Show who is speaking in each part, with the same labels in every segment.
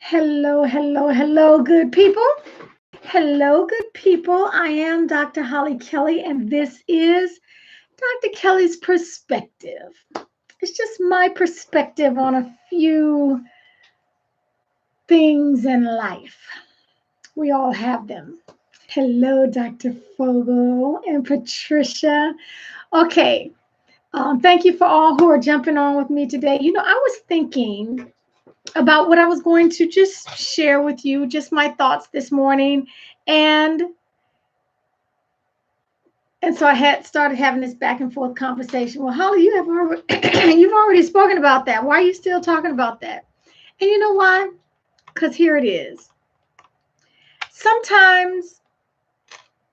Speaker 1: Hello, hello, hello, good people. Hello, good people. I am Dr. Hollie Kelly, and this is Dr. Kelly's perspective. It's just my perspective on a few things in life. We all have them. Hello, Dr. Fogel and Patricia. Okay, thank you for all who are jumping on with me today. I was thinking about what I was going to just share with you, just my thoughts this morning. And so I had started having this back and forth conversation. Well, Holly, you've already spoken about that. Why are you still talking about that? And you know why? Because here it is. Sometimes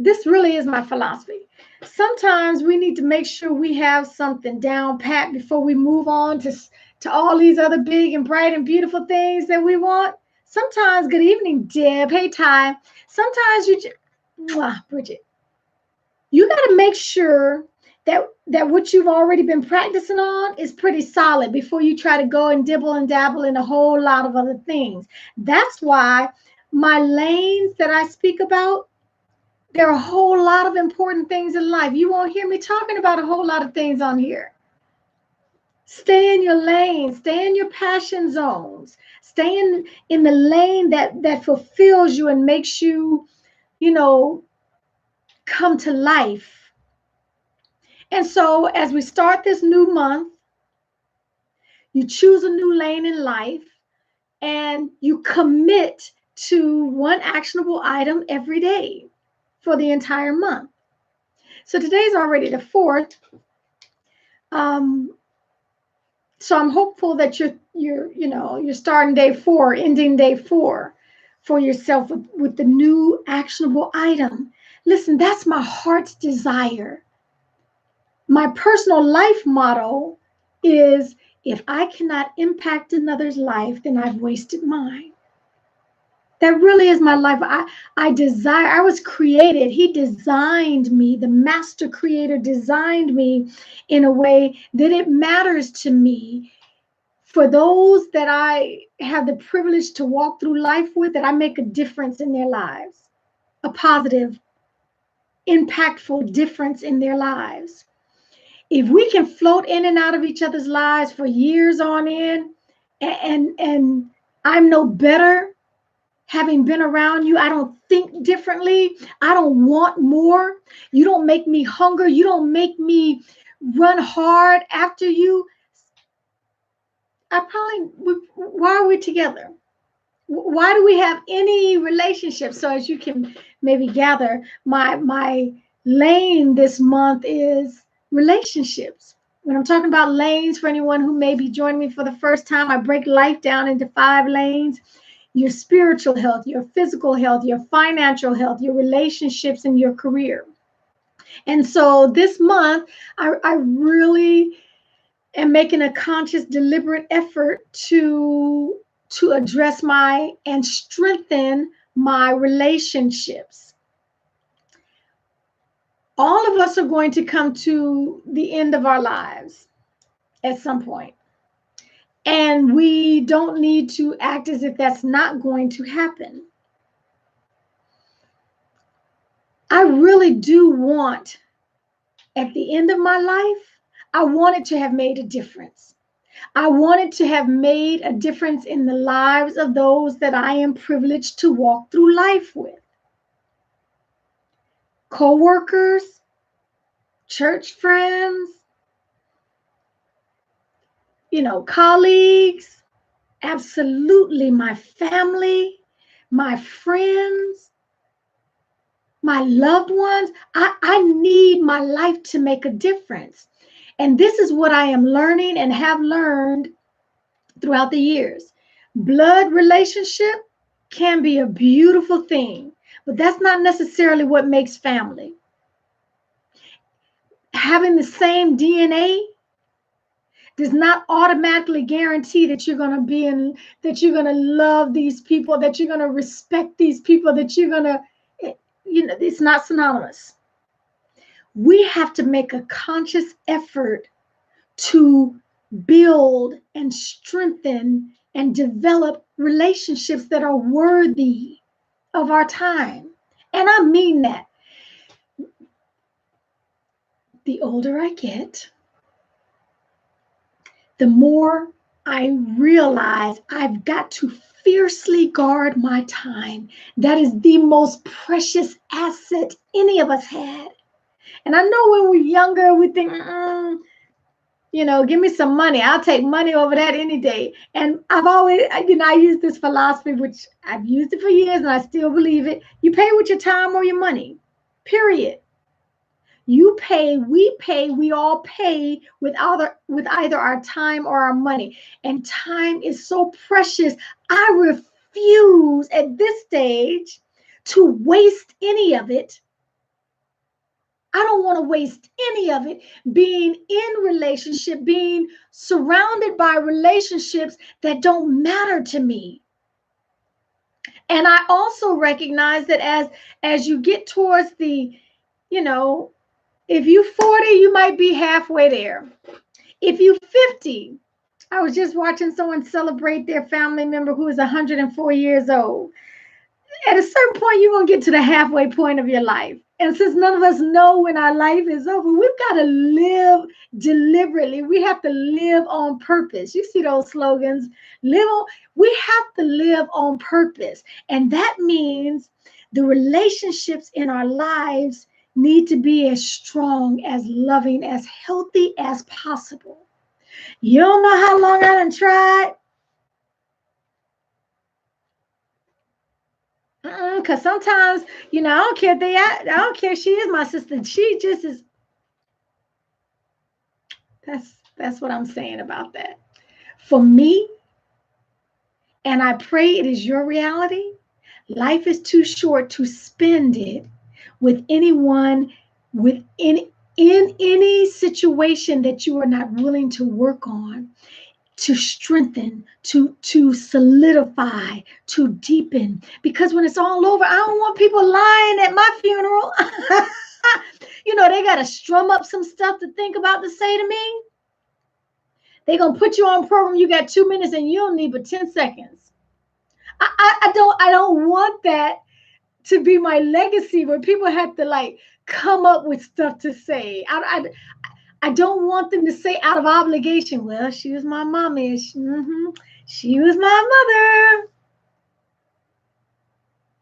Speaker 1: this really is my philosophy. Sometimes we need to make sure we have something down pat before we move on to all these other big and bright and beautiful things that we want. Sometimes, good evening, Deb. Hey, Ty. Sometimes Bridget, you got to make sure that what you've already been practicing on is pretty solid before you try to go and dibble and dabble in a whole lot of other things. That's why my lanes that I speak about, there are a whole lot of important things in life. You won't hear me talking about a whole lot of things on here. Stay in your lane, stay in your passion zones, stay in the lane that fulfills you and makes you, come to life. And so as we start this new month, you choose a new lane in life and you commit to one actionable item every day for the entire month. So today's already the 4th. So I'm hopeful that you're starting day 4, ending day 4 for yourself with the new actionable item. Listen, that's my heart's desire. My personal life motto is, if I cannot impact another's life, then I've wasted mine. That really is my life. I was created. He designed me. The master creator designed me in a way that it matters to me for those that I have the privilege to walk through life with, that I make a difference in their lives, a positive, impactful difference in their lives. If we can float in and out of each other's lives for years on end, and I'm no better having been around you, I don't think differently, I don't want more, you don't make me hunger, you don't make me run hard after you, why are we together? Why do we have any relationship? So as you can maybe gather, my lane this month is relationships. When I'm talking about lanes, for anyone who may be joining me for the first time, I break life down into 5 lanes: your spiritual health, your physical health, your financial health, your relationships, and your career. And so this month, I really am making a conscious, deliberate effort to address and strengthen my relationships. All of us are going to come to the end of our lives at some point. And we don't need to act as if that's not going to happen. I really do want, at the end of my life, I wanted to have made a difference. I wanted to have made a difference in the lives of those that I am privileged to walk through life with. Co-workers, church friends, colleagues, absolutely my family, my friends, my loved ones. I need my life to make a difference. And this is what I am learning and have learned throughout the years. Blood relationship can be a beautiful thing, but that's not necessarily what makes family. Having the same DNA does not automatically guarantee that you're going to that you're going to love these people, that you're going to respect these people, that you're going to, it's not synonymous. We have to make a conscious effort to build and strengthen and develop relationships that are worthy of our time. And I mean that. The older I get, the more I realize I've got to fiercely guard my time. That is the most precious asset any of us had. And I know when we're younger, we think, give me some money. I'll take money over that any day. And I've always, I use this philosophy, which I've used it for years and I still believe it. You pay with your time or your money, period. You pay, we all pay with either our time or our money. And time is so precious. I refuse at this stage to waste any of it. I don't want to waste any of it being in relationship, being surrounded by relationships that don't matter to me. And I also recognize that as you get towards the, if you're 40, you might be halfway there. If you're 50, I was just watching someone celebrate their family member who is 104 years old. At a certain point, you're going to get to the halfway point of your life. And since none of us know when our life is over, we've got to live deliberately. We have to live on purpose. You see those slogans, we have to live on purpose. And that means the relationships in our lives need to be as strong, as loving, as healthy as possible. You don't know how long I done tried. Because sometimes, I don't care I don't care if she is my sister. She just is. That's what I'm saying about that. For me, and I pray it is your reality, life is too short to spend it with anyone, in any situation that you are not willing to work on, to strengthen, to solidify, to deepen. Because when it's all over, I don't want people lying at my funeral. They got to strum up some stuff to think about to say to me. They're going to put you on program. You got 2 minutes and you don't need but 10 seconds. I don't want that to be my legacy where people have to come up with stuff to say. I don't want them to say out of obligation, well, she was my mommy. She was my mother.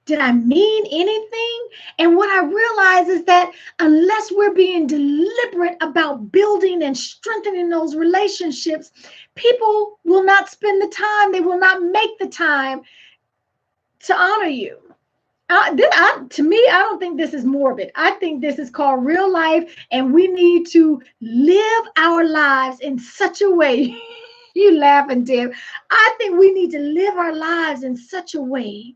Speaker 1: Did I mean anything? And what I realize is that unless we're being deliberate about building and strengthening those relationships, people will not spend the time. They will not make the time to honor you. To me, I don't think this is morbid. I think this is called real life, and we need to live our lives in such a way. You laughing, Deb. I think we need to live our lives in such a way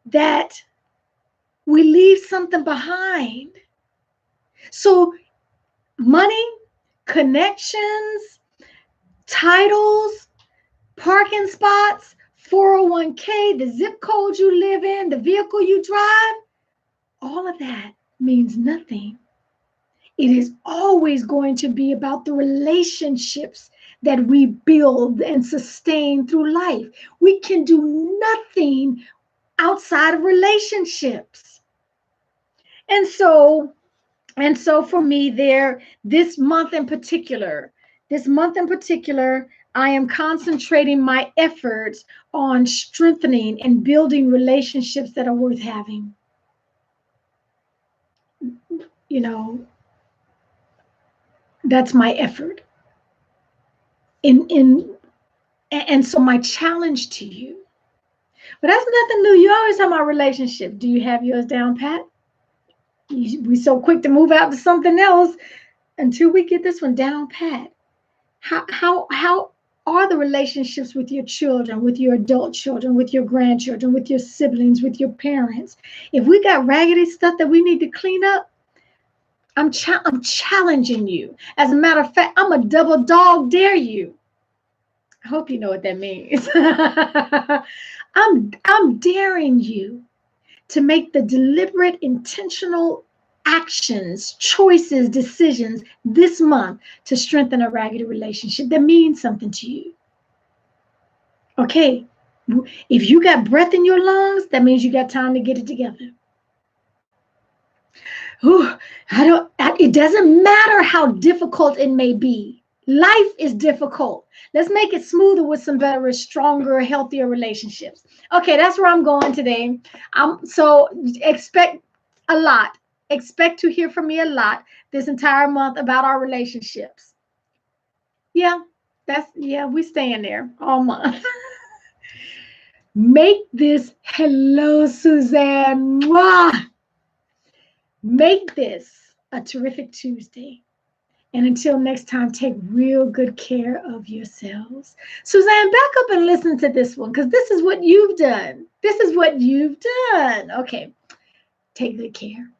Speaker 1: that we leave something behind. So money, connections, titles, parking spots, 401k, the zip code you live in, the vehicle you drive, all of that means nothing. It is always going to be about the relationships that we build and sustain through life. We can do nothing outside of relationships. And so for me this month in particular, I am concentrating my efforts on strengthening and building relationships that are worth having. That's my effort. And so my challenge to you, but that's nothing new. You always have my relationship. Do you have yours down pat? We so quick to move out to something else until we get this one down pat. How are the relationships with your children, with your adult children, with your grandchildren, with your siblings, with your parents? If we got raggedy stuff that we need to clean up, I'm challenging you. As a matter of fact, I'm a double dog dare you. I hope you know what that means. I'm daring you to make the deliberate, intentional actions, choices, decisions this month to strengthen a raggedy relationship that means something to you. Okay, if you got breath in your lungs, that means you got time to get it together. Ooh, it doesn't matter how difficult it may be. Life is difficult. Let's make it smoother with some better, stronger, healthier relationships. Okay, that's where I'm going today. So expect a lot. Expect to hear from me a lot this entire month about our relationships. Yeah, we staying there all month. Make this, hello, Suzanne. Mwah! Make this a terrific Tuesday. And until next time, take real good care of yourselves. Suzanne, back up and listen to this one because this is what you've done. This is what you've done. Okay, take good care.